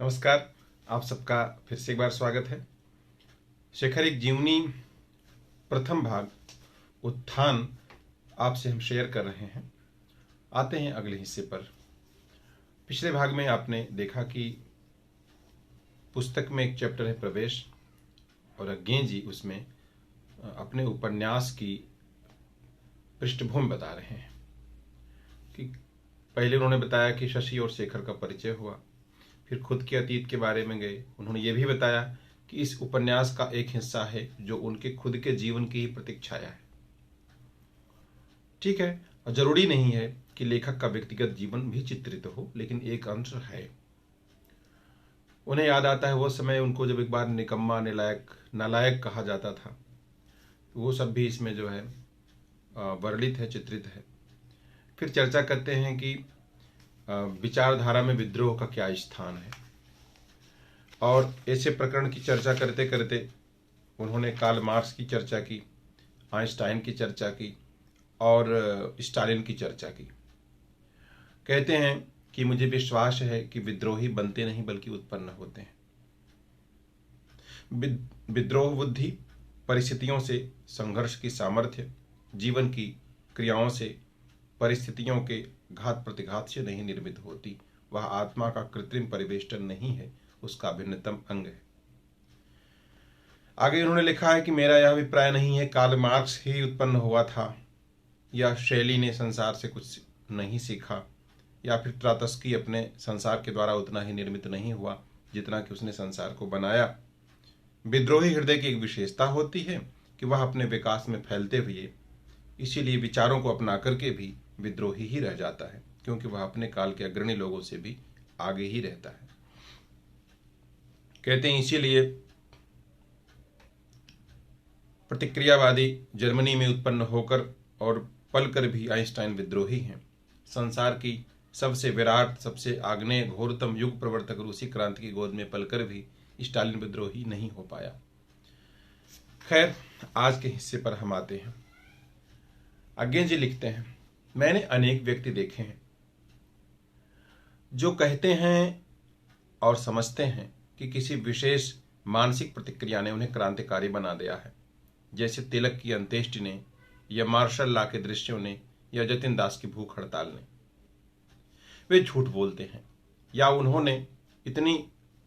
नमस्कार। आप सबका फिर से एक बार स्वागत है। शेखर एक जीवनी प्रथम भाग उत्थान आपसे हम शेयर कर रहे हैं। आते हैं अगले हिस्से पर। पिछले भाग में आपने देखा कि पुस्तक में एक चैप्टर है प्रवेश, और अज्ञे जी उसमें अपने उपन्यास की पृष्ठभूमि बता रहे हैं कि पहले उन्होंने बताया कि शशि और शेखर का परिचय हुआ, फिर खुद के अतीत के बारे में गए। उन्होंने ये भी बताया कि इस उपन्यास का एक हिस्सा है जो उनके खुद के जीवन की ही प्रतीक्षाया है। ठीक है, और जरूरी नहीं है कि लेखक का व्यक्तिगत जीवन भी चित्रित हो, लेकिन एक अंश है। उन्हें याद आता है वो समय उनको जब एक बार निकम्मा नालायक कहा जाता था। वो सब भी इसमें जो है वर्णित है, चित्रित है। फिर चर्चा करते हैं कि विचारधारा में विद्रोह का क्या स्थान है, और ऐसे प्रकरण की चर्चा करते करते उन्होंने कार्ल मार्क्स की चर्चा की, आइंस्टाइन की चर्चा की और स्टालिन की चर्चा की। कहते हैं कि मुझे विश्वास है कि विद्रोही बनते नहीं बल्कि उत्पन्न होते हैं। विद्रोह बुद्धि परिस्थितियों से संघर्ष की सामर्थ्य, जीवन की क्रियाओं से, परिस्थितियों के घात प्रतिघात से नहीं निर्मित होती। वह आत्मा का कृत्रिम परिवेष्टन नहीं है, उसका भिन्नतम अंग है। आगे उन्होंने लिखा है कि मेरा यह अभिप्राय नहीं है कार्ल मार्क्स ही उत्पन्न हुआ था, या शैली ने संसार से कुछ नहीं सीखा, या फिर त्रातस्की अपने संसार के द्वारा उतना ही निर्मित नहीं हुआ जितना कि उसने संसार को बनाया। विद्रोही हृदय की एक विशेषता होती है कि वह अपने विकास में फैलते हुए इसीलिए विचारों को अपना करके भी विद्रोही ही रह जाता है, क्योंकि वह अपने काल के अग्रणी लोगों से भी आगे ही रहता है। कहते हैं इसीलिए प्रतिक्रियावादी जर्मनी में उत्पन्न होकर और पलकर भी आइंस्टाइन विद्रोही हैं। संसार की सबसे विराट, सबसे आग्नेय, घोरतम युग प्रवर्तक रूसी क्रांति की गोद में पलकर भी स्टालिन विद्रोही नहीं हो पाया। खैर, आज के हिस्से पर हम आते हैं। अज्ञे जी लिखते हैं, मैंने अनेक व्यक्ति देखे हैं जो कहते हैं और समझते हैं कि किसी विशेष मानसिक प्रतिक्रिया ने उन्हें क्रांतिकारी बना दिया है, जैसे तिलक की अंत्येष्टि ने, या मार्शल लॉ के दृश्यों ने, या जतिन दास की भूख हड़ताल ने। वे झूठ बोलते हैं, या उन्होंने इतनी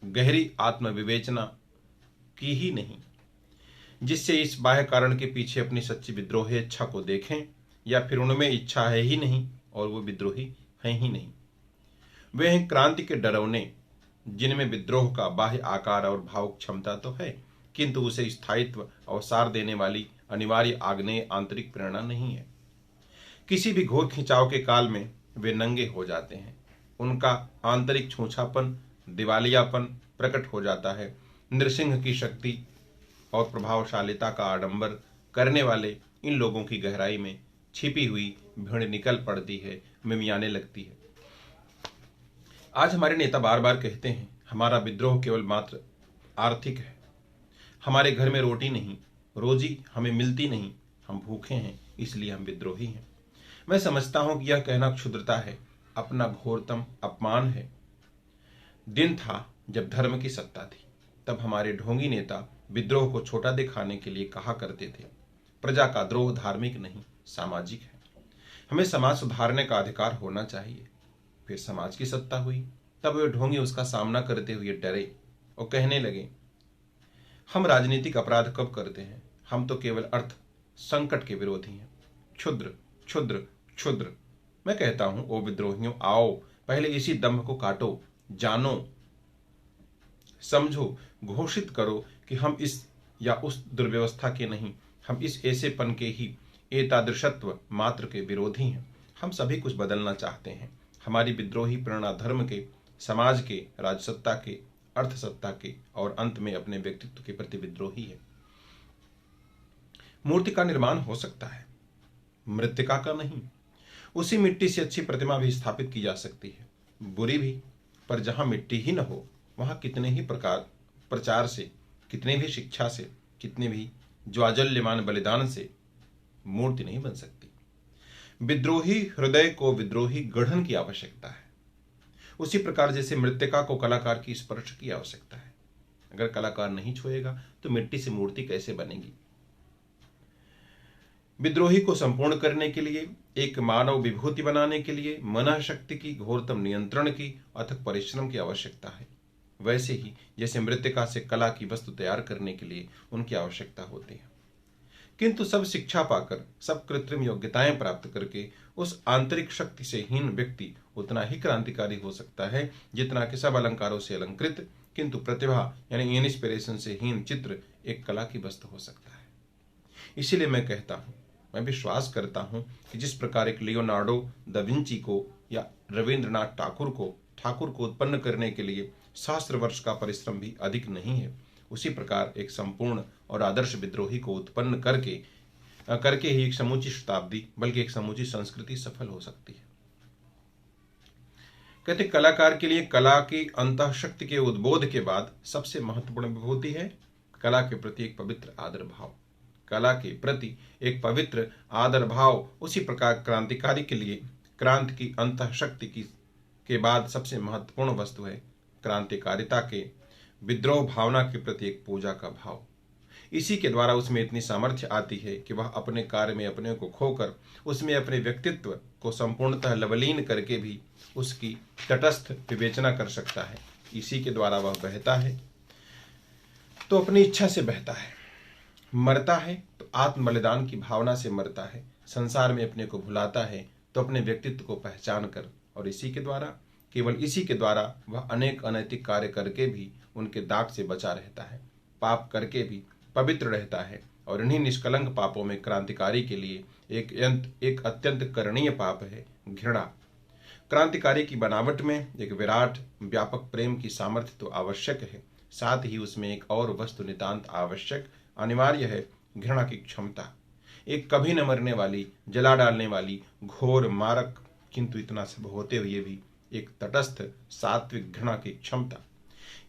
गहरी आत्मविवेचना की ही नहीं जिससे इस बाह्य कारण के पीछे अपनी सच्ची विद्रोही इच्छा को देखें, या फिर उनमें इच्छा है ही नहीं और वो विद्रोही हैं ही नहीं। वे हैं क्रांति के डरवने, जिनमें विद्रोह का बाह्य आकार और भावुक क्षमता तो है, किंतु उसे स्थायित्व और सार देने वाली अनिवार्य आग्नेय आंतरिक प्रेरणा नहीं है। किसी भी घोर खिंचाव के काल में वे नंगे हो जाते हैं। उनका आंतरिक छूछापन, दिवालियापन प्रकट हो जाता है। नृसिंह की शक्ति और प्रभावशालिता का आडंबर करने वाले इन लोगों की गहराई में छिपी हुई भीड़ निकल पड़ती है, मिमियाने लगती है। आज हमारे नेता बार बार कहते हैं हमारा विद्रोह केवल मात्र आर्थिक है, हमारे घर में रोटी नहीं, रोजी हमें मिलती नहीं, हम भूखे हैं इसलिए हम विद्रोही हैं। मैं समझता हूं कि यह कहना क्षुद्रता है, अपना घोरतम अपमान है। दिन था जब धर्म की सत्ता थी, तब हमारे ढोंगी नेता विद्रोह को छोटा दिखाने के लिए कहा करते थे, प्रजा का द्रोह धार्मिक नहीं सामाजिक है, हमें समाज सुधारने का अधिकार होना चाहिए। फिर समाज की सत्ता हुई, तब वे ढोंगी उसका सामना करते हुए डरे और कहने लगे हम राजनीतिक अपराध कब करते हैं, हम तो केवल अर्थ संकट के विरोधी हैं। क्षुद्र क्षुद्र क्षुद्र। मैं कहता हूं ओ विद्रोहियों, आओ पहले इसी दंभ को काटो, जानो, समझो, घोषित करो कि हम इस या उस दुर्व्यवस्था के नहीं, हम इस ऐसेपन के ही एतादृशत्व मात्र के विरोधी हैं। हम सभी कुछ बदलना चाहते हैं। हमारी विद्रोही प्रेरणा धर्म के, समाज के, राजसत्ता के, अर्थसत्ता के और अंत में अपने व्यक्तित्व के प्रति विद्रोही है। मूर्ति का निर्माण हो सकता है, मृत्तिका का नहीं। उसी मिट्टी से अच्छी प्रतिमा भी स्थापित की जा सकती है, बुरी भी, पर जहां मिट्टी ही न हो वहां कितने ही प्रचार से, कितने भी शिक्षा से, कितने भी ज्वाजल्यमान बलिदान से मूर्ति नहीं बन सकती। विद्रोही हृदय को विद्रोही गढ़न की आवश्यकता है। उसी प्रकार जैसे मृत्तिका को कलाकार की स्पर्श की आवश्यकता है। अगर कलाकार नहीं छुएगा तो मिट्टी से मूर्ति कैसे बनेगी। विद्रोही को संपूर्ण करने के लिए, एक मानव विभूति बनाने के लिए मन शक्ति की, घोरतम नियंत्रण की, अथक परिश्रम की आवश्यकता है। वैसे ही जैसे मृत्तिका से कला की वस्तु तैयार करने के लिए उनकी आवश्यकता होती है। किंतु सब शिक्षा पाकर, सब कृत्रिम योग्यताएं प्राप्त करके उस आंतरिक शक्ति से हीन व्यक्ति उतना ही क्रांतिकारी हो सकता है जितना कि सब अलंकारों से अलंकृत किंतु प्रतिभा यानी इंस्पिरेशन से हीन चित्र एक कला की वस्तु हो सकता है। इसीलिए मैं कहता हूं, मैं विश्वास करता हूं कि जिस प्रकार एक लियोनार्डो दा विंची को या रविंद्रनाथ ठाकुर को उत्पन्न करने के लिए सहस्त्र वर्ष का परिश्रम भी अधिक नहीं है, उसी प्रकार एक संपूर्ण और आदर्श विद्रोही को उत्पन्न करके ही एक समूची शताब्दी बल्कि एक समूची संस्कृति सफल हो सकती है। कहते कलाकार के लिए कला की अंतःशक्ति के उद्बोध के बाद सबसे महत्वपूर्ण विभूति है कला के प्रति एक पवित्र आदर भाव। कला के प्रति एक पवित्र आदर भाव, उसी प्रकार क्रांतिकारी के लिए क्रांति की अंतःशक्ति के बाद सबसे महत्वपूर्ण वस्तु है क्रांतिकारिता के विद्रोह भावना के प्रति एक पूजा का भाव। इसी के द्वारा उसमें इतनी सामर्थ्य आती है कि वह अपने कार्य में अपने को खोकर उसमें अपने व्यक्तित्व को संपूर्णतः लवलीन करके भी उसकी तटस्थ विवेचना कर सकता है। इसी के द्वारा वह बहता है तो अपनी इच्छा से बहता है, मरता है तो आत्म बलिदान की भावना से मरता है, संसार में अपने को भुलाता है तो अपने व्यक्तित्व को पहचान कर, और इसी के द्वारा, केवल इसी के द्वारा वह अनेक अनैतिक कार्य करके भी उनके दाग से बचा रहता है, पाप करके भी पवित्र रहता है। और इन्हीं निष्कलंक पापों में क्रांतिकारी के लिए एक अत्यंत करणीय पाप है घृणा। क्रांतिकारी की बनावट में एक विराट व्यापक प्रेम की सामर्थ्य तो आवश्यक है, साथ ही उसमें एक और वस्तु नितांत आवश्यक अनिवार्य है, घृणा की क्षमता। एक कभी न मरने वाली, जला डालने वाली, घोर मारक, किंतु इतना सब होते हुए भी एक तटस्थ सात्विक घृणा की क्षमता,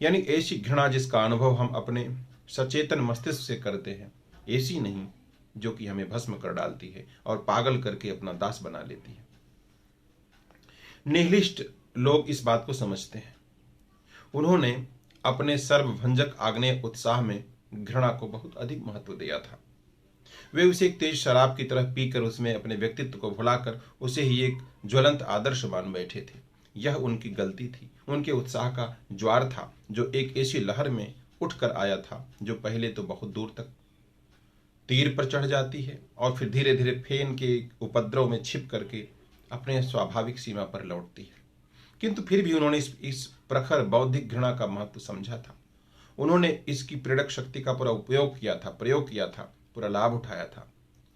यानी ऐसी घृणा जिसका अनुभव हम अपने सचेतन मस्तिष्क से करते हैं, ऐसी नहीं जो कि हमें भस्म कर डालती है और पागल करके अपना दास बना लेती है। निहिलिस्ट लोग इस बात को समझते हैं। उन्होंने अपने सर्वभंजक आग्नेय उत्साह में घृणा को बहुत अधिक महत्व दिया था। वे उसे एक तेज शराब की तरह पीकर उसमें अपने व्यक्तित्व को भुलाकर उसे ही एक ज्वलंत आदर्श मान बैठे थे। यह उनकी गलती थी। उनके उत्साह का ज्वार था जो एक ऐसी लहर में उठकर आया था जो पहले तो बहुत दूर तक तीर पर चढ़ जाती है और फिर धीरे धीरे फेन के उपद्रव में छिप करके अपने स्वाभाविक सीमा पर लौटती है। किंतु फिर भी उन्होंने इस प्रखर बौद्धिक घृणा का महत्व समझा था। उन्होंने इसकी प्रेरक शक्ति का पूरा उपयोग किया था, प्रयोग किया था, पूरा लाभ उठाया था,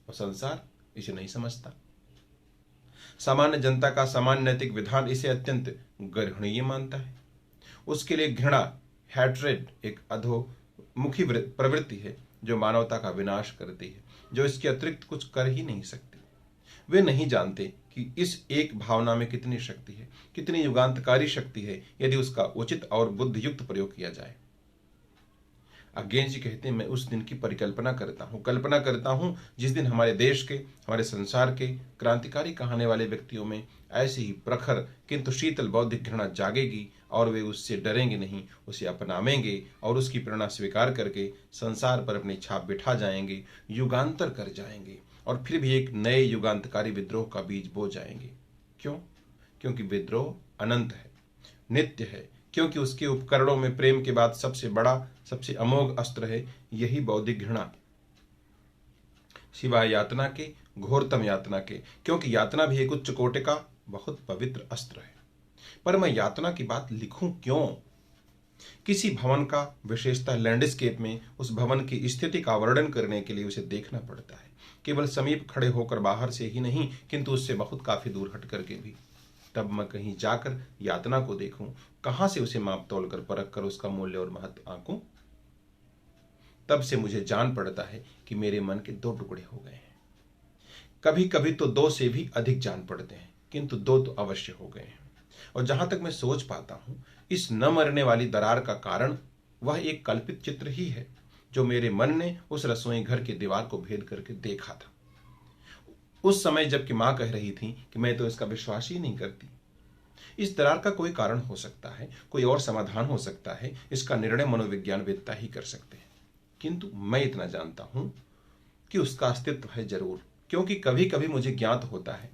और संसार इसे नहीं समझता। सामान्य जनता का सामान्य नैतिक विधान इसे अत्यंत गर्हणीय मानता है। उसके लिए घृणा, हैट्रेड, एक अधोमुखी प्रवृत्ति है जो मानवता का विनाश करती है, जो इसके अतिरिक्त कुछ कर ही नहीं सकती। वे नहीं जानते कि इस एक भावना में कितनी शक्ति है, कितनी युगांतकारी शक्ति है, यदि उसका उचित और बुद्धियुक्त प्रयोग किया जाए। अज्ञेय जी कहते हैं, मैं उस दिन की परिकल्पना करता हूं जिस दिन हमारे देश के, हमारे संसार के क्रांतिकारी कहने वाले व्यक्तियों में ऐसी ही प्रखर किंतु शीतल बौद्धिक घृणा जागेगी और वे उससे डरेंगे नहीं, उसे अपनावेंगे और उसकी प्रेरणा स्वीकार करके संसार पर अपनी छाप बिठा जाएंगे, युगांतर कर जाएंगे और फिर भी एक नए युगांतकारी विद्रोह का बीज बो जाएंगे। क्यों? क्योंकि विद्रोह अनंत है, नित्य है, क्योंकि उसके उपकरणों में प्रेम के बाद सबसे बड़ा, सबसे अमोघ अस्त्र है यही बौद्धिक घृणा, सिवाय यातना के, घोरतम यातना के, क्योंकि यातना भी एक उच्च कोटि का बहुत पवित्र अस्त्र है। पर मैं यातना की बात लिखूं क्यों? किसी भवन का विशेषतः लैंडस्केप में उस भवन की स्थिति का वर्णन करने के लिए उसे देखना पड़ता है, केवल समीप खड़े होकर बाहर से ही नहीं किंतु उससे बहुत काफी दूर हट करके भी। तब मैं कहीं जाकर यातना को देखूं, कहां से उसे माप तोल कर परख कर उसका मूल्य और महत्व आंकूं। तब से मुझे जान पड़ता है कि मेरे मन के दो टुकड़े हो गए हैं। कभी कभी तो दो से भी अधिक जान पड़ते हैं, किंतु दो तो अवश्य हो गए हैं। और जहां तक मैं सोच पाता हूं, इस न मरने वाली दरार का कारण वह एक कल्पित चित्र ही है जो मेरे मन ने उस रसोई घर की दीवार को भेद करके देखा था। उस समय जबकि मां कह रही थी कि मैं तो इसका विश्वास ही नहीं करती, इस दरार का कोई कारण हो सकता है, कोई और समाधान हो सकता है, इसका निर्णय मनोविज्ञानवेत्ता ही कर सकते हैं। किंतु मैं इतना जानता हूं कि उसका अस्तित्व है जरूर, क्योंकि कभी कभी मुझे ज्ञात होता है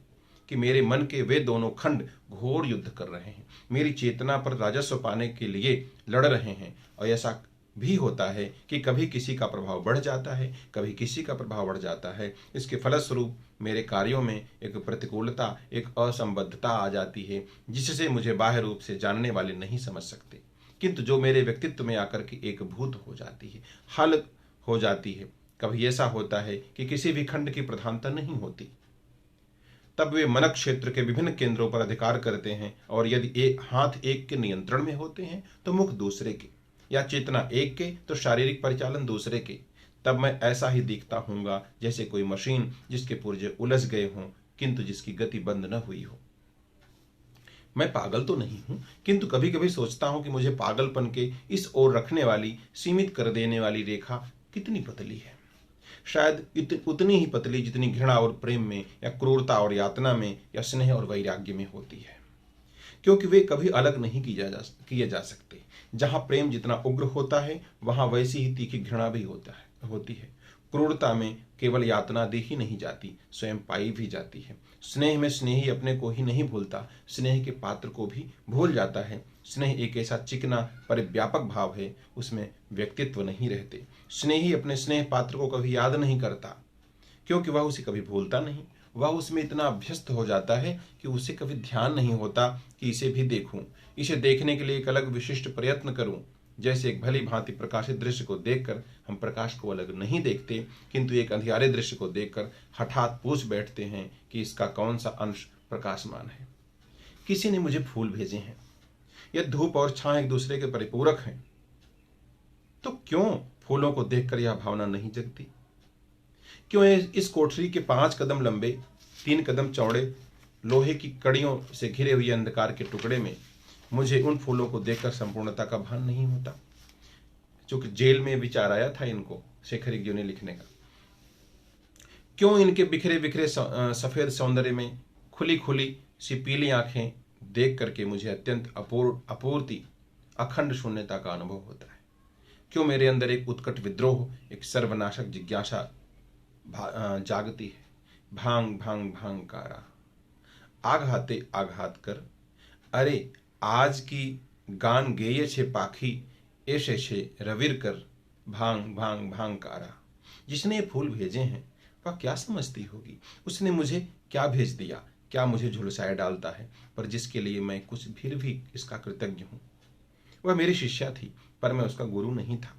कि मेरे मन के वे दोनों खंड घोर युद्ध कर रहे हैं, मेरी चेतना पर राजस्व पाने के लिए लड़ रहे हैं। और ऐसा भी होता है कि कभी किसी का प्रभाव बढ़ जाता है, कभी किसी का प्रभाव बढ़ जाता है। इसके फलस्वरूप मेरे कार्यों में एक प्रतिकूलता, एक असंबद्धता आ जाती है, जिससे मुझे बाह्य रूप से जानने वाले नहीं समझ सकते, किंतु जो मेरे व्यक्तित्व में आकर के एक भूत हो जाती है, हल हो जाती है। कभी ऐसा होता है कि किसी भी खंड की प्रधानता नहीं होती, तब वे मन क्षेत्र के विभिन्न केंद्रों पर अधिकार करते हैं, और यदि एक हाथ एक के नियंत्रण में होते हैं तो मुख दूसरे के, या चेतना एक के तो शारीरिक परिचालन दूसरे के। तब मैं ऐसा ही दिखता हूंगा जैसे कोई मशीन जिसके पुर्जे उलझ गए हों, किंतु जिसकी गति बंद न हुई हो। मैं पागल तो नहीं हूं, किंतु कभी कभी सोचता हूं कि मुझे पागलपन के इस ओर रखने वाली, सीमित कर देने वाली रेखा कितनी पतली है। शायद उतनी ही पतली जितनी घृणा और प्रेम में, या क्रूरता और यातना में, या स्नेह और वैराग्य में होती है, क्योंकि वे कभी अलग नहीं किए जा सकते। जहां प्रेम जितना उग्र होता है, वहां वैसी ही तीखी घृणा भी होती है। क्रूरता में केवल यातना दी ही नहीं जाती, स्वयं पाई भी जाती है। स्नेह में स्नेही अपने को ही नहीं भूलता, स्नेह के पात्र को भी भूल जाता है। स्नेह एक ऐसा चिकना परिव्यापक भाव है, उसमें व्यक्तित्व नहीं रहते। स्नेही अपने स्नेह पात्र को कभी याद नहीं करता, क्योंकि वह उसे कभी भूलता नहीं। वह उसमें इतना अभ्यस्त हो जाता है कि उसे कभी ध्यान नहीं होता कि इसे भी देखूं, इसे देखने के लिए एक अलग विशिष्ट प्रयत्न करूं। जैसे एक भली भांति प्रकाशित दृश्य को देखकर हम प्रकाश को अलग नहीं देखते, किंतु एक अंधियारे दृश्य को देखकर हठात पूछ बैठते हैं कि इसका कौन सा अंश प्रकाशमान है। किसी ने मुझे फूल भेजे हैं, यह धूप और छां एक दूसरे के परिपूरक हैं, तो क्यों फूलों को देखकर यह भावना नहीं जगती? क्यों इस कोठरी के 5 कदम लंबे, 3 कदम चौड़े, लोहे की कड़ियों से घिरे हुए अंधकार के टुकड़े में मुझे उन फूलों को देखकर संपूर्णता का भान नहीं होता? चूंकि जेल में विचार आया था इनको शेखर यज्ञ ने लिखने का। क्यों इनके बिखरे बिखरे सफेद सौंदर्य में खुली खुली सी पीली आंखें देख करके मुझे अत्यंत अपूर्ति, अखंड शून्यता का अनुभव होता है? क्यों मेरे अंदर एक उत्कट विद्रोह, एक सर्वनाशक जिज्ञासा जागती है? भांग भांग भांग कारा, आघाते आघात कर, अरे आज की गान गेये छे पाखी, ऐसे छे रविर कर, भांग भांग भांग कारा। जिसने ये फूल भेजे हैं वह क्या समझती होगी? उसने मुझे क्या भेज दिया, क्या मुझे झुलसाए डालता है, पर जिसके लिए मैं कुछ फिर भी इसका कृतज्ञ हूं। वह मेरी शिष्या थी, पर मैं उसका गुरु नहीं था।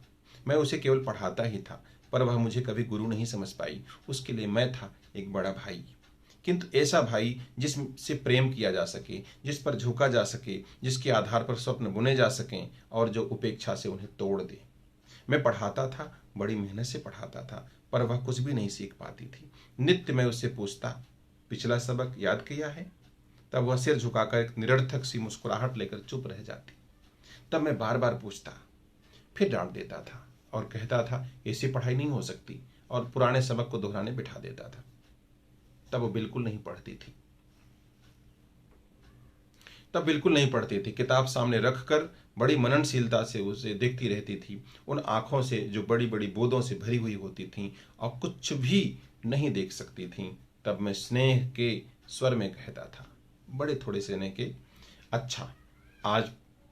मैं उसे केवल पढ़ाता ही था, पर वह मुझे कभी गुरु नहीं समझ पाई। उसके लिए मैं था एक बड़ा भाई, किंतु ऐसा भाई जिससे प्रेम किया जा सके, जिस पर झुका जा सके, जिसके आधार पर स्वप्न बुने जा सकें, और जो उपेक्षा से उन्हें तोड़ दे। मैं पढ़ाता था, बड़ी मेहनत से पढ़ाता था, पर वह कुछ भी नहीं सीख पाती थी। नित्य मैं उससे पूछता, पिछला सबक याद किया है? तब वह सिर झुकाकर एक निरर्थक सी मुस्कुराहट लेकर चुप रह जाती। तब मैं बार बार पूछता, फिर डांट देता था और कहता था ऐसी पढ़ाई नहीं हो सकती, और पुराने सबक को दोहराने बिठा देता था। तब वो बिल्कुल नहीं पढ़ती थी। किताब सामने रखकर बड़ी मननशीलता से उसे देखती रहती थी, उन आंखों से जो बड़ी बड़ी बोधों से भरी हुई होती थीं और कुछ भी नहीं देख सकती थीं। तब मैं स्नेह के स्वर में कहता था, बड़े थोड़े स्नेह के, अच्छा आज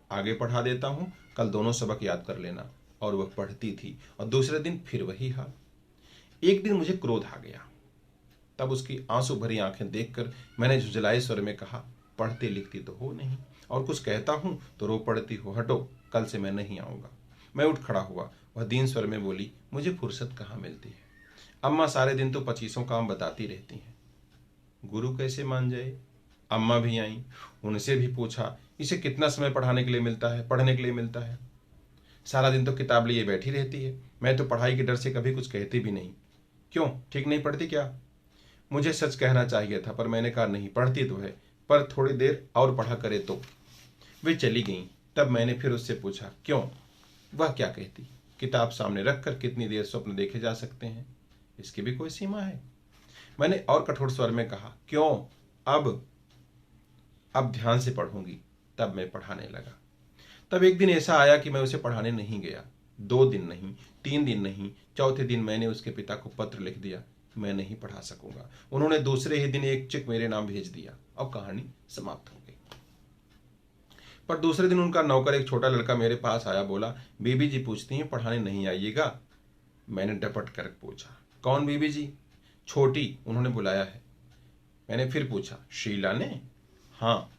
आगे पढ़ा देता हूं, कल दोनों सबक याद कर लेना। और वह पढ़ती थी, और दूसरे दिन फिर वही हाल। एक दिन मुझे क्रोध आ गया। तब उसकी आंसू भरी आंखें देखकर मैंने झुंझलाए स्वर में कहा, पढ़ते लिखती तो हो नहीं, और कुछ कहता हूं तो रो पड़ती हो, हटो, कल से मैं नहीं आऊंगा। मैं उठ खड़ा हुआ। वह दीन स्वर में बोली, मुझे फुर्सत कहाँ मिलती है, अम्मा सारे दिन तो 25 काम बताती रहती हैं। गुरु कैसे मान जाए? अम्मा भी आई, उनसे भी पूछा, इसे कितना समय पढ़ने के लिए मिलता है? सारा दिन तो किताब लिए बैठी रहती है। मैं तो पढ़ाई के डर से कभी कुछ कहती भी नहीं। क्यों, ठीक नहीं पढ़ती क्या? मुझे सच कहना चाहिए था, पर मैंने कहा नहीं, पढ़ती तो है, पर थोड़ी देर और पढ़ा करे तो। वे चली गईं। तब मैंने फिर उससे पूछा, क्यों? वह क्या कहती, किताब सामने रखकर कितनी देर स्वप्न देखे जा सकते हैं, इसकी भी कोई सीमा है। मैंने और कठोर स्वर में कहा, क्यों? अब अब ध्यान से पढ़ूंगी। तब मैं पढ़ाने लगा। तब एक दिन ऐसा आया कि मैं उसे पढ़ाने नहीं गया। 2 दिन नहीं, 3 दिन नहीं, चौथे दिन मैंने उसके पिता को पत्र लिख दिया, मैं नहीं पढ़ा सकूंगा। उन्होंने दूसरे ही दिन एक चेक मेरे नाम भेज दिया और कहानी समाप्त हो गई। पर दूसरे दिन उनका नौकर एक छोटा लड़का मेरे पास आया, बोला, बीबी जी पूछती हैं पढ़ाने नहीं आइएगा। मैंने डपट कर पूछा, कौन बीबी जी? छोटी, उन्होंने बुलाया है। मैंने फिर पूछा, शीला ने? हाँ।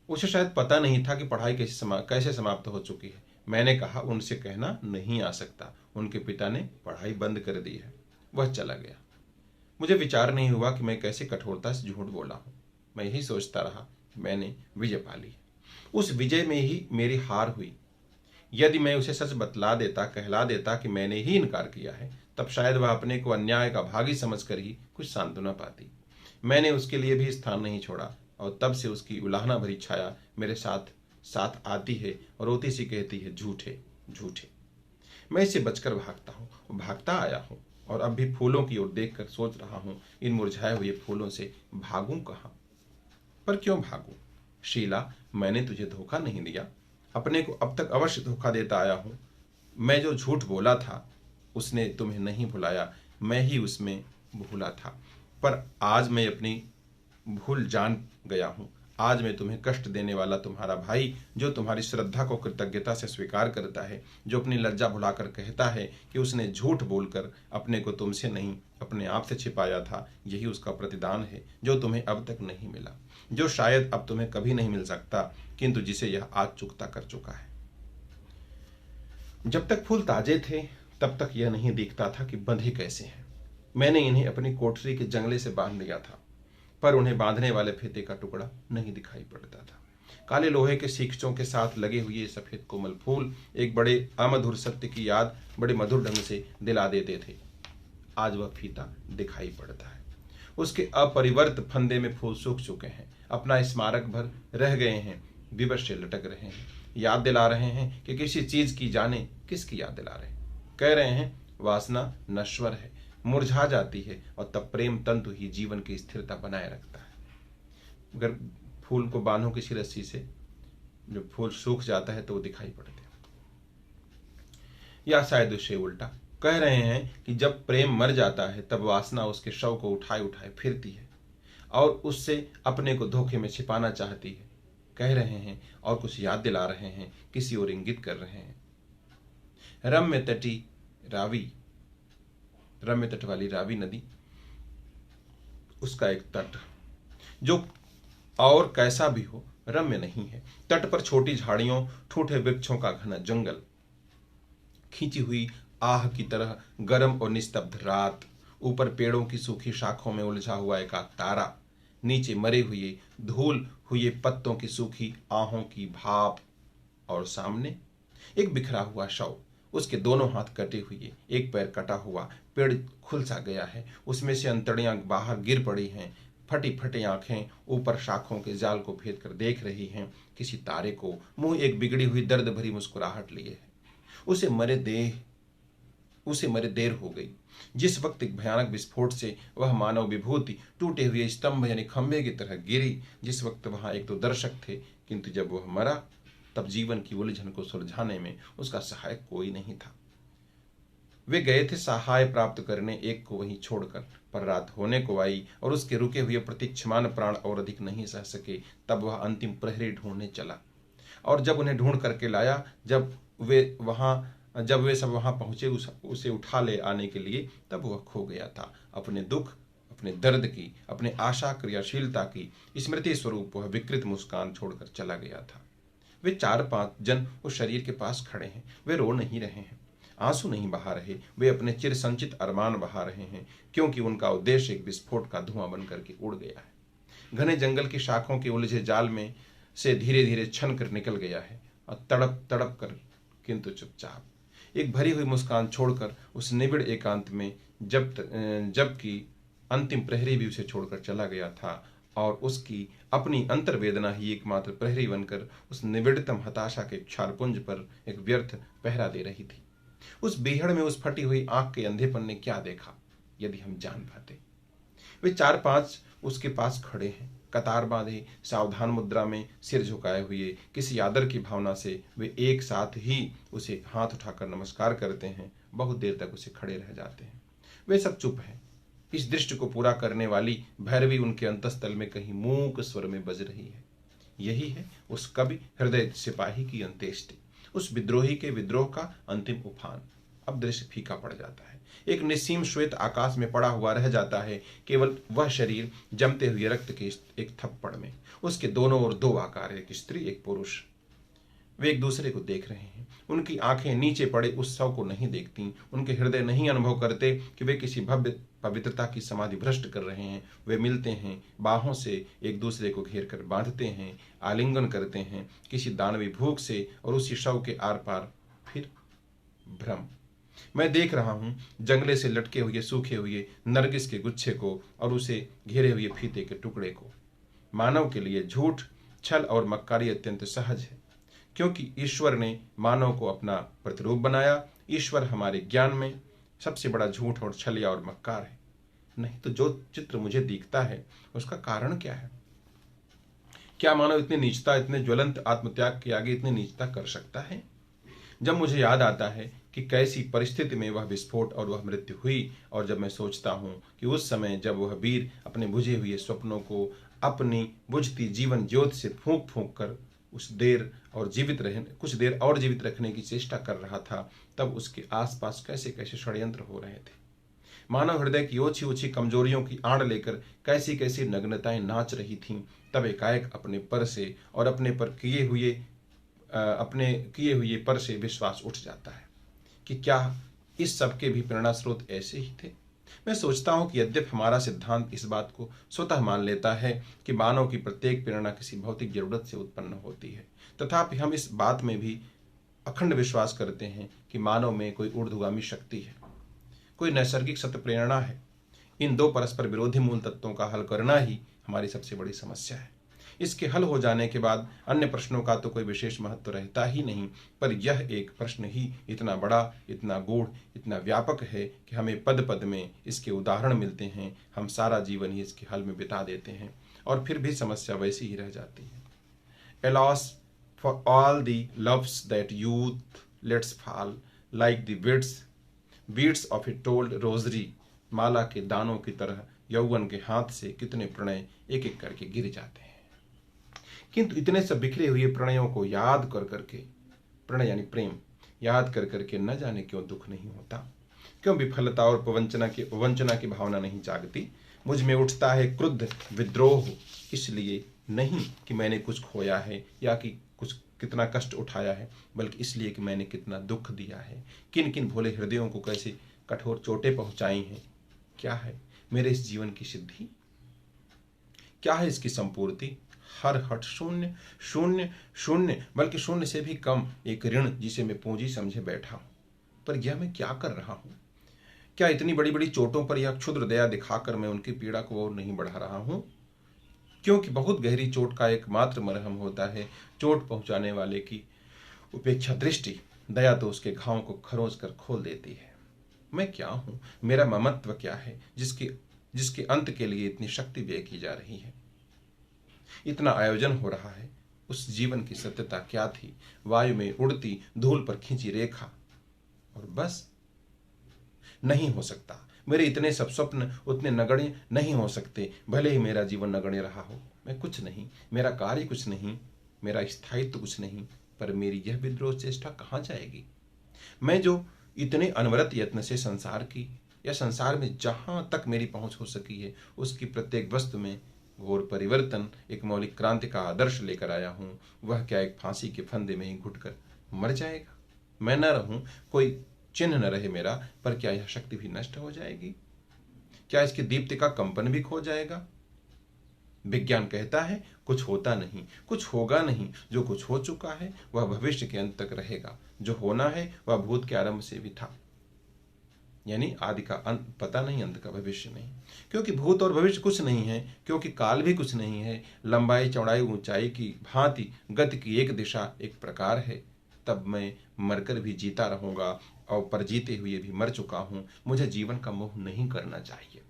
उसे शायद पता नहीं था कि पढ़ाई कैसे समाप्त हो चुकी है। मैंने कहा, उनसे कहना नहीं आ सकता, उनके पिता ने पढ़ाई बंद कर दी है। वह चला गया। मुझे विचार नहीं हुआ कि मैं कैसे कठोरता से झूठ बोला हूं। मैं यही सोचता रहा। मैंने विजय पा ली। उस विजय में ही मेरी हार हुई। यदि मैं उसे सच बतला देता, कहला देता कि मैंने ही इनकार किया है, तब शायद वह अपने को अन्याय का भागी समझकर ही कुछ सांत्वना पाती। मैंने उसके लिए भी स्थान नहीं छोड़ा और तब से उसकी उलाहना भरी छाया मेरे साथ साथ आती है और रोती सी कहती है, झूठे झूठे। मैं इससे बचकर भागता आया हूं और अब भी फूलों की ओर देखकर सोच रहा हूं, इन मुरझाए हुए फूलों से भागूं कहां? पर क्यों भागूं? शीला, मैंने तुझे धोखा नहीं दिया, अपने को अब तक अवश्य धोखा देता आया हूं। मैं जो झूठ बोला था उसने तुम्हें नहीं भुलाया, मैं ही उसमें भूला था। पर आज मैं अपनी भूल जान गया हूं। आज मैं तुम्हें कष्ट देने वाला तुम्हारा भाई, जो तुम्हारी श्रद्धा को कृतज्ञता से स्वीकार करता है, जो अपनी लज्जा भुलाकर कहता है कि उसने झूठ बोलकर अपने को तुमसे नहीं अपने आप से छिपाया था, यही उसका प्रतिदान है जो तुम्हें अब तक नहीं मिला, जो शायद अब तुम्हें कभी नहीं मिल सकता, किंतु जिसे यह आज चुकता कर चुका है। जब तक फूल ताजे थे तब तक यह नहीं दिखता था कि बंधे कैसे हैं। मैंने इन्हें अपनी कोठरी के जंगले से बांध लिया था, पर उन्हें बांधने वाले फीते का टुकड़ा नहीं दिखाई पड़ता था। काले लोहे के सीखचों के साथ लगे हुए सफेद कोमल फूल एक बड़े अमधुर सत्य की याद बड़े मधुर ढंग से दिला देते थे। आज वह फीता दिखाई पड़ता है। उसके अपरिवर्त फंदे में फूल सूख चुके हैं, अपना स्मारक भर रह गए हैं, विवश से लटक रहे हैं, याद दिला रहे हैं कि किसी चीज की, जाने किसकी याद दिला रहे हैं। कह रहे हैं वासना नश्वर है, मुरझा जाती है और तब प्रेम तंतु ही जीवन की स्थिरता बनाए रखता है। अगर फूल को बांधो किसी रस्सी से, जब फूल सूख जाता है तो वो दिखाई पड़ते हैं। या शायद उससे उल्टा कह रहे हैं कि जब प्रेम मर जाता है तब वासना उसके शव को उठाए उठाए फिरती है और उससे अपने को धोखे में छिपाना चाहती है। कह रहे हैं और कुछ याद दिला रहे हैं, किसी और इंगित कर रहे हैं। रम्य तट वाली रावी नदी, उसका एक तट जो और कैसा भी हो रम्य नहीं है। तट पर छोटी झाड़ियों, ठूठे वृक्षों का घना जंगल, खींची हुई आह की तरह गर्म और निस्तब्ध रात, ऊपर पेड़ों की सूखी शाखों में उलझा हुआ एक तारा, नीचे मरे हुए धूल हुए पत्तों की सूखी आहों की भाप, और सामने एक बिखरा हुआ शव, उसके दोनों हाथ कटे हुए, एक पैर कटा हुआ, पेड़ खुल सा गया है, उसमें से अंतड़ियां बाहर गिर पड़ी हैं, फटी फटी आंखें ऊपर शाखों के जाल को भेद कर देख रही हैं किसी तारे को, मुंह एक बिगड़ी हुई दर्द भरी मुस्कुराहट लिए है। उसे मरे देर हो गई। जिस वक्त एक भयानक विस्फोट से वह मानव विभूति टूटे हुए स्तंभ यानी खंभे की तरह गिरी, जिस वक्त वहां एक तो दर्शक थे, किंतु जब वह मरा तब जीवन की उलझन को सुलझाने में उसका सहायक कोई नहीं था। वे गए थे सहाय प्राप्त करने एक को वहीं छोड़कर, पर रात होने को आई और उसके रुके हुए प्रतीक्षमान प्राण और अधिक नहीं सह सके। तब वह अंतिम प्रहरी ढूंढने चला और जब उन्हें ढूंढ करके लाया, जब वे सब वहां पहुंचे उसे उठा ले आने के लिए, तब वह खो गया था। अपने दुख, अपने दर्द की, अपने आशा क्रियाशीलता की स्मृति स्वरूप वह विकृत मुस्कान छोड़कर चला गया था। वे 4-5 जन उस शरीर के पास खड़े हैं। वे रो नहीं रहे हैं, आंसू नहीं बहा रहे, वे अपने चिर संचित अरमान बहा रहे हैं, क्योंकि उनका उद्देश्य एक विस्फोट का धुआं बन करके उड़ गया है। घने जंगल की शाखों के उलझे जाल में से धीरे धीरे छन कर निकल गया है और तड़प तड़प कर, किंतु चुपचाप, एक भरी हुई मुस्कान छोड़कर उस निबिड़ एकांत में, जबकि अंतिम प्रहरी भी उसे छोड़कर चला गया था और उसकी अपनी अंतर्वेदना ही एकमात्र प्रहरी बनकर उस निबिड़तम हताशा के क्षारपुंज पर एक व्यर्थ पहरा दे रही थी। उस बीहड़ में उस फटी हुई आंख के अंधेपन ने क्या देखा, यदि हम जान पाते। वे 4-5 उसके पास खड़े हैं, कतार बांधे सावधान मुद्रा में सिर झुकाए हुए किसी आदर की भावना से वे एक साथ ही उसे हाथ उठाकर नमस्कार करते हैं। बहुत देर तक उसे खड़े रह जाते हैं। वे सब चुप हैं। इस दृष्टि को पूरा करने वाली भैरवी उनके अंतस्तल में कहीं मूक स्वर में बज रही है। यही है उस कवि हृदय सिपाही की अंत्येष्टि, उस विद्रोही के विद्रोह का अंतिम उफान। अब दृश्य फीका पड़ जाता है। एक निस्सीम श्वेत आकाश में पड़ा हुआ रह जाता है केवल वह शरीर जमते हुए रक्त के एक थप्पड़ में। उसके दोनों ओर दो आकार, एक स्त्री एक पुरुष। वे एक दूसरे को देख रहे हैं। उनकी आंखें नीचे पड़े उस शव को नहीं देखती। उनके हृदय नहीं अनुभव करते कि वे किसी भव्य पवित्रता की समाधि भ्रष्ट कर रहे हैं। वे मिलते हैं, बाहों से एक दूसरे को घेर कर बांधते हैं, आलिंगन करते हैं किसी दानवी भूख से, और उसी शव के आर पार फिर भ्रम। मैं देख रहा हूं जंगले से लटके हुए सूखे हुए नरगिस के गुच्छे को और उसे घेरे हुए फीते के टुकड़े को। मानव के लिए झूठ, छल और मक्कारी अत्यंत सहज है, क्योंकि ईश्वर ने मानव को अपना प्रतिरूप बनाया। ईश्वर हमारे ज्ञान में सबसे बड़ा झूठ और छलिया और मक्कार है। नहीं तो जो चित्र मुझे दिखता है उसका कारण क्या है? क्या मानव इतनी नीचता, इतने ज्वलंत आत्मत्याग के आगे इतनी नीचता कर सकता है? जब मुझे याद आता है कि कैसी परिस्थिति में वह विस्फोट और वह मृत्यु हुई, और जब मैं सोचता हूं कि उस समय जब वह वीर अपने बुझे हुए स्वप्नों को अपनी बुझती जीवन ज्योति से फूंक फूंक कर कुछ देर और जीवित रखने की चेष्टा कर रहा था, तब उसके आसपास कैसे कैसे षड्यंत्र हो रहे थे। मानव हृदय की ओछी ओछी कमजोरियों की आड़ लेकर कैसी कैसी नग्नताएं नाच रही थीं। तब एकाएक अपने पर से और अपने किए हुए पर से विश्वास उठ जाता है कि क्या इस सब के भी प्रेरणा स्रोत ऐसे ही थे। मैं सोचता हूं कि यद्यपि हमारा सिद्धांत इस बात को स्वतः मान लेता है कि मानव की प्रत्येक प्रेरणा किसी भौतिक जरूरत से उत्पन्न होती है, तथापि हम इस बात में भी अखंड विश्वास करते हैं कि मानव में कोई ऊर्ध्वगामी शक्ति है, कोई नैसर्गिक सत्य प्रेरणा है। इन दो परस्पर विरोधी मूल तत्वों का हल करना ही हमारी सबसे बड़ी समस्या है। इसके हल हो जाने के बाद अन्य प्रश्नों का तो कोई विशेष महत्व रहता ही नहीं, पर यह एक प्रश्न ही इतना बड़ा, इतना गूढ़, इतना व्यापक है कि हमें पद पद में इसके उदाहरण मिलते हैं। हम सारा जीवन ही इसके हल में बिता देते हैं और फिर भी समस्या वैसी ही रह जाती है। Alas for all the loves that youth lets fall like the beads of a told rosary। माला के दानों की तरह यौवन के हाथ से कितने प्रणय एक एक करके गिर जाते हैं। किंतु इतने सब बिखरे हुए प्रणयों को याद कर करके, प्रणय यानी प्रेम, याद कर करके न जाने क्यों दुख नहीं होता, क्यों विफलता और वंचना की भावना नहीं जागती। मुझ में उठता है क्रुद्ध विद्रोह, इसलिए नहीं कि मैंने कुछ खोया है या कि कुछ कितना कष्ट उठाया है, बल्कि इसलिए कि मैंने कितना दुख दिया है, किन किन भोले हृदयों को कैसे कठोर चोटें पहुंचाई हैं। क्या है मेरे इस जीवन की सिद्धि? क्या है इसकी संपूर्ति? हर हट शून्य शून्य शून्य, बल्कि शून्य से भी कम एक ऋण जिसे मैं पूंजी समझे बैठा हूं। पर यह मैं क्या कर रहा हूं? क्या इतनी बड़ी बड़ी चोटों पर यह क्षुद्र दया दिखाकर मैं उनकी पीड़ा को और नहीं बढ़ा रहा हूं? क्योंकि बहुत गहरी चोट का एकमात्र मरहम होता है चोट पहुंचाने वाले की उपेक्षा दृष्टि। दया तो उसके घावों को खरोच कर खोल देती है। मैं क्या हूं? मेरा ममत्व क्या है जिसके अंत के लिए इतनी शक्ति व्यय की जा रही है, इतना आयोजन हो रहा है? उस जीवन की सत्यता क्या थी? वायु में उड़ती धूल पर खींची रेखा, और बस। नहीं हो सकता। मेरे इतने सब स्वप्न उतने नगण्य नहीं हो सकते। भले ही मेरा जीवन नगण्य रहा हो, मैं कुछ नहीं, मेरा कार्य कुछ नहीं, मेरा स्थायित्व कुछ नहीं, पर मेरी यह विद्रोह चेष्टा कहाँ जाएगी? मैं जो इतने अनवरत यत्न से संसार की या संसार में जहां तक मेरी पहुंच हो सकी है उसकी प्रत्येक वस्तु में घोर परिवर्तन, एक मौलिक क्रांति का आदर्श लेकर आया हूं, वह क्या एक फांसी के फंदे में ही घुटकर मर जाएगा? मैं न रहूं, कोई चिन्ह न रहे मेरा, पर क्या यह शक्ति भी नष्ट हो जाएगी? क्या इसकी दीप्ति का कंपन भी खो जाएगा? विज्ञान कहता है कुछ होता नहीं, कुछ होगा नहीं। जो कुछ हो चुका है वह भविष्य के अंत तक रहेगा, जो होना है वह भूत के आरंभ से भी था। यानी आदि का अंत पता नहीं, अंत का भविष्य नहीं। क्योंकि भूत और भविष्य कुछ नहीं है, क्योंकि काल भी कुछ नहीं है। लंबाई चौड़ाई ऊंचाई की भांति गति की एक दिशा एक प्रकार है। तब मैं मरकर भी जीता रहूंगा, और पर जीते हुए भी मर चुका हूं। मुझे जीवन का मोह नहीं करना चाहिए।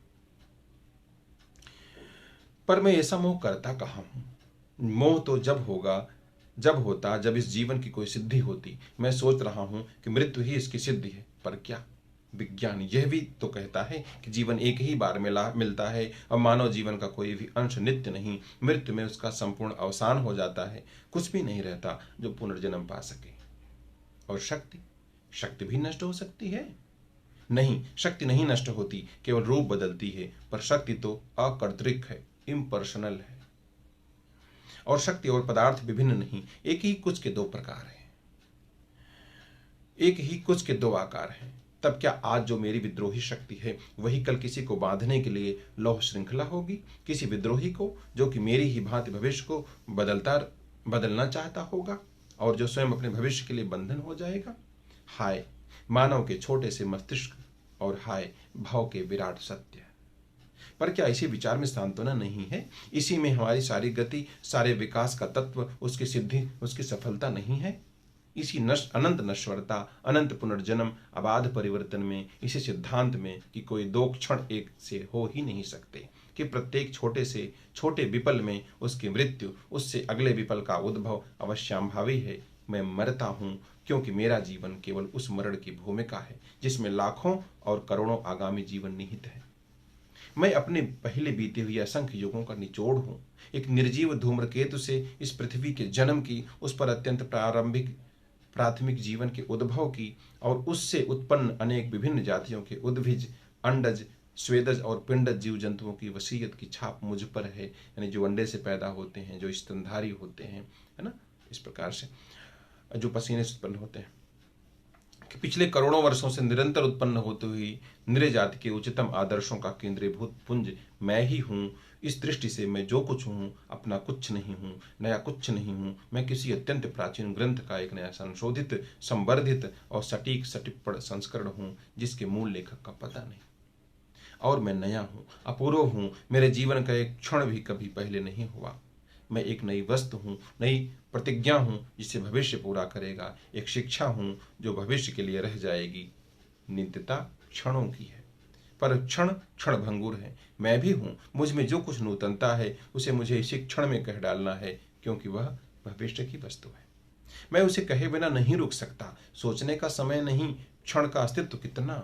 पर मैं ऐसा मोह करता कहाँ हूं। मोह तो जब होता जब इस जीवन की कोई सिद्धि होती। मैं सोच रहा हूं कि मृत्यु ही इसकी सिद्धि है, पर क्या विज्ञान यह भी तो कहता है कि जीवन एक ही बार मिलता है और मानव जीवन का कोई भी अंश नित्य नहीं। मृत्यु में उसका संपूर्ण अवसान हो जाता है, कुछ भी नहीं रहता जो पुनर्जन्म पा सके। और शक्ति भी नष्ट हो सकती है? नहीं, शक्ति नहीं नष्ट होती, केवल रूप बदलती है। पर शक्ति तो अकर्तृक है, इम्पर्सनल है। और शक्ति और पदार्थ विभिन्न नहीं, एक ही कुछ के दो प्रकार हैं, एक ही कुछ के दो आकार हैं। तब क्या आज जो मेरी विद्रोही शक्ति है वही कल किसी को बांधने के लिए लौह श्रृंखला होगी? किसी विद्रोही को जो कि मेरी ही भांति भविष्य को बदलना चाहता होगा और जो स्वयं अपने भविष्य के लिए बंधन हो जाएगा। हाय मानव के छोटे से मस्तिष्क और हाय भाव के विराट सत्य। पर क्या इसी विचार में सांत्वना नहीं है? इसी में हमारी सारी गति, सारे विकास का तत्व, उसकी सिद्धि, उसकी सफलता नहीं है? इसी अनंत नश्वरता, अनंत पुनर्जन्म, अबाध परिवर्तन में, इसी सिद्धांत में कि कोई दो क्षण एक से हो ही नहीं सकते, कि प्रत्येक छोटे से छोटे विपल में उसकी मृत्यु, उससे अगले विपल का उद्भव अवश्यंभावी है। मैं मरता हूँ क्योंकि मेरा जीवन केवल उस मरण की भूमिका है जिसमें लाखों और करोड़ों आगामी जीवन निहित है। मैं अपने पहले बीते हुए असंख्य युगों का निचोड़ हूँ, एक निर्जीव धूम्रकेतु से इस पृथ्वी के जन्म की, उस पर अत्यंत प्राथमिक जीवन के उद्भव की और उससे उत्पन्न अनेक विभिन्न जातियों के उद्भिज, अंडज, स्वेदज और पिंडज जीव जंतुओं की वसीयत की छाप मुझ पर है। यानी जो अंडे से पैदा होते हैं, जो स्तनधारी होते हैं, है ना, इस प्रकार से जो पसीने से उत्पन्न होते हैं, कि पिछले करोड़ों वर्षों से निरंतर उत्पन्न होती हुई निरे जाति के उच्चतम आदर्शों का केंद्रीभूत पुंज मैं ही हूँ। इस दृष्टि से मैं जो कुछ हूँ अपना कुछ नहीं हूँ, नया कुछ नहीं हूँ। मैं किसी अत्यंत प्राचीन ग्रंथ का एक नया संशोधित, संवर्धित और सटीक सटिप्पण संस्करण हूँ जिसके मूल लेखक का पता नहीं। और मैं नया हूँ, अपूर्व हूँ। मेरे जीवन का एक क्षण भी कभी पहले नहीं हुआ। मैं एक नई वस्तु हूँ, नई प्रतिज्ञा हूँ जिसे भविष्य पूरा करेगा। एक शिक्षा हूँ जो भविष्य के लिए रह जाएगी। नित्यता क्षणों की है, पर क्षण क्षण भंगुर है। मैं भी हूँ, मुझ में जो कुछ नूतनता है उसे मुझे इसी क्षण में कह डालना है, क्योंकि वह भविष्य की वस्तु है। मैं उसे कहे बिना नहीं रुक सकता। सोचने का समय नहीं, क्षण का अस्तित्व कितना।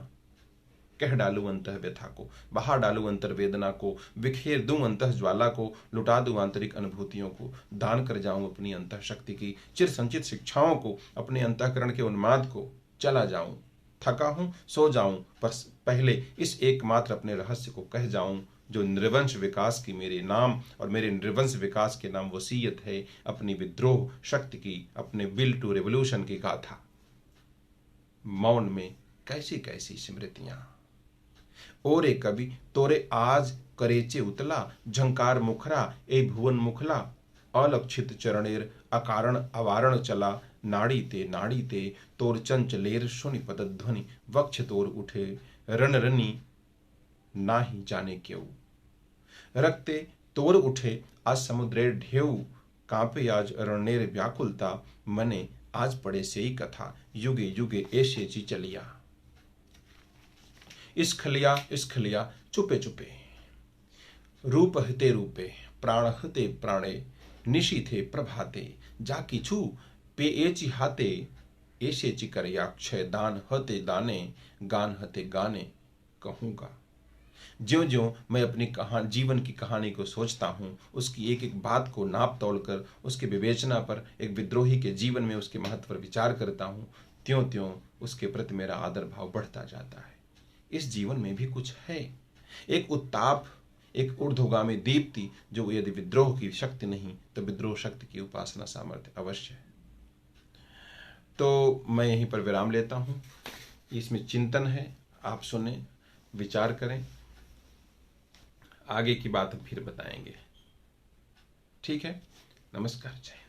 कह डालूं अंतः व्यथा को, बहा डालूं अंतर वेदना को, बिखेर दूं अंतः ज्वाला को, लुटा दूं आंतरिक अनुभूतियों को, दान कर जाऊं अपनी अंतः शक्ति की चिर संचित शिक्षाओं को, अपने अंतःकरण के उन्माद को। चला जाऊं, थका हूं, सो जाऊं, पर पहले इस एकमात्र अपने रहस्य को कह जाऊं जो नृवंश विकास की मेरे नाम और मेरे नृवंश विकास के नाम वसीयत है, अपनी विद्रोह शक्ति की, अपने विल टू रेवोल्यूशन की गाथा। मौन में कैसी कैसी स्मृतियां। ओरे कवि तोरे आज करेचे उतला, झंकार मुखरा ए भुवन मुखला, अलक्षित चरणेर अकारण अवारण चला, नाड़ी ते तोर चंचलेर सुनि पदध्वनि, वक्ष तोर उठे रणरनी नाही जाने क्यों, रक्ते तोर उठे आज समुद्रेर ढेऊ, कांपे आज रणनेर व्याकुलता, मने आज पड़े से ही कथा, युगे युगे ऐसे ची चलिया। इस खलिया चुपे चुपे, रूप हते रूपे, प्राण हते प्राणे, निशी थे प्रभाते, जाकी छू पे एची हाते, ऐसे चिकरिया क्षय दान हते दाने, गान हते गाने कहूंगा। ज्यों ज्यों मैं अपनी जीवन की कहानी को सोचता हूँ, उसकी एक एक बात को नाप तोल कर उसके विवेचना पर, एक विद्रोही के जीवन में उसके महत्व पर विचार करता हूँ, त्यों त्यों उसके प्रति मेरा आदर भाव बढ़ता जाता है। इस जीवन में भी कुछ है, एक उत्ताप, एक ऊर्ध्वगामी दीप्ति, जो यदि विद्रोह की शक्ति नहीं तो विद्रोह शक्ति की उपासना सामर्थ्य अवश्य है। तो मैं यहीं पर विराम लेता हूं। इसमें चिंतन है, आप सुने, विचार करें, आगे की बात फिर बताएंगे। ठीक है, नमस्कार, जय।